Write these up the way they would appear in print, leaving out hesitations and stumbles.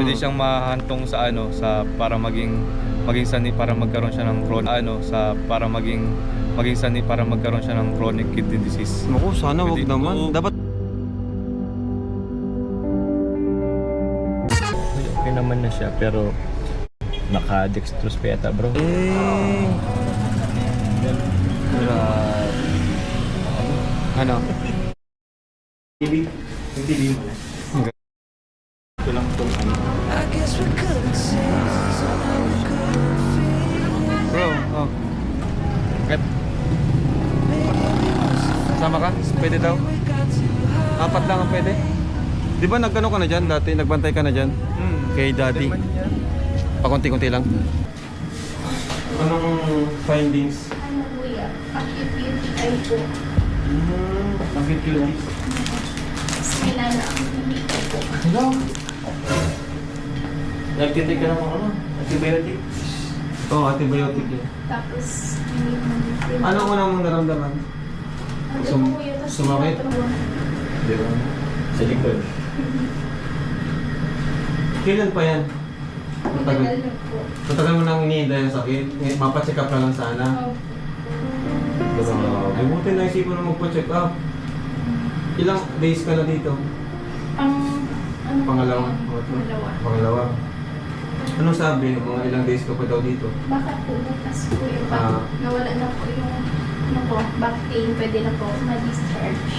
pwede siyang mahantong sa ano, sa para maging sanhi para magkaroon siya ng chronic kidney disease. Naku, sana wag Pwede. naman. Oo. Dapat Okay naman na siya, pero naka-dextrose pa yata, bro. ano? TV? Yung TV mo na. Ito lang itong ano. Bro, oh. Kat. Sama ka? Pwede daw? 4 lang ang pwede? Di ba nagkano ka na dyan dati? Nagbantay ka na dyan? Kay daddy? Pakunti-kunti lang. Anong findings? Ano kuya? Acute UTI po. Bakit yun? Sinala ang UTI po. Hello? Nagtitake ka ng ano? Antibiotic? Oo, antibiotic yun. Tapos, hindi mo din. Ano ko mong naramdaman? Sumakit? Di ba? Sa likod. Kailan pa yan? Matagal na po. Matagal mo nang iniintay ang sakit? Mapacheck up ka lang sana? Grabe, buti na isipan na magpa-check up. Ilang days ka na dito? Ano po Pangalawa? yan? Pangalawa. Ano sabi? Mga ilang days ka pa daw dito? Baka po, bukas po yung Ah. nawala na po yung ano po, back pain, pwede na po ma-discharge.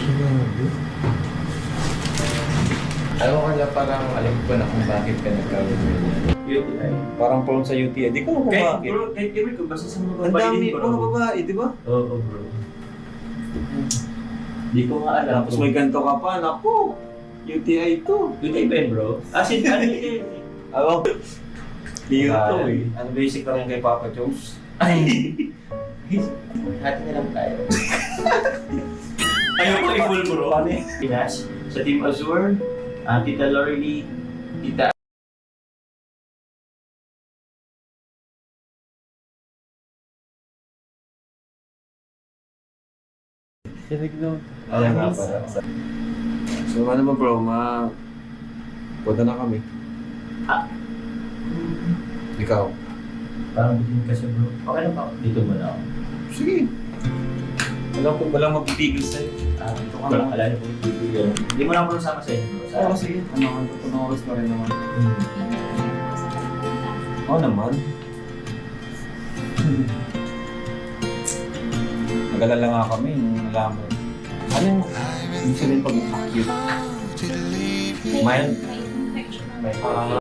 Ayaw ka na parang alam ko na kung bakit ka nagkaroon ng UTI. Parang prone sa UTI. Di ko alam kung bakit. Bro, kahit ever ko, basta sa mga Ang babae dami din ko, mga no? babae, di ba? Oo, bro. Di ko nga alam. Tapos may ganito ka pa, naku! UTI to. UTI ba yun, bro? As in, ano yun? Alam? Di yun to eh. Ano basic ka rin kay Papa Jones? Ay! Hati na lang tayo. Ayaw ko i-full, bro. Paano eh? Pinas, sa Team Azure, Tita Lorely, Tita Alam nga pala. So ano ba bro, punta na kami. Ah. Ikaw? Parang bitin kasi, bro. Okay na ba? Dito mo na ako. Sige. Walang magpipigil sa'yo. Dito ka lang. Alala ko yung video. Hindi mo lang bro sama sa inyo, bro. Oo, sige. Ano, punong oras na rin naman. Oo naman. Nagalala nga kami nung nalaman. Ano yung ibig sabihin pag acute? May infection. May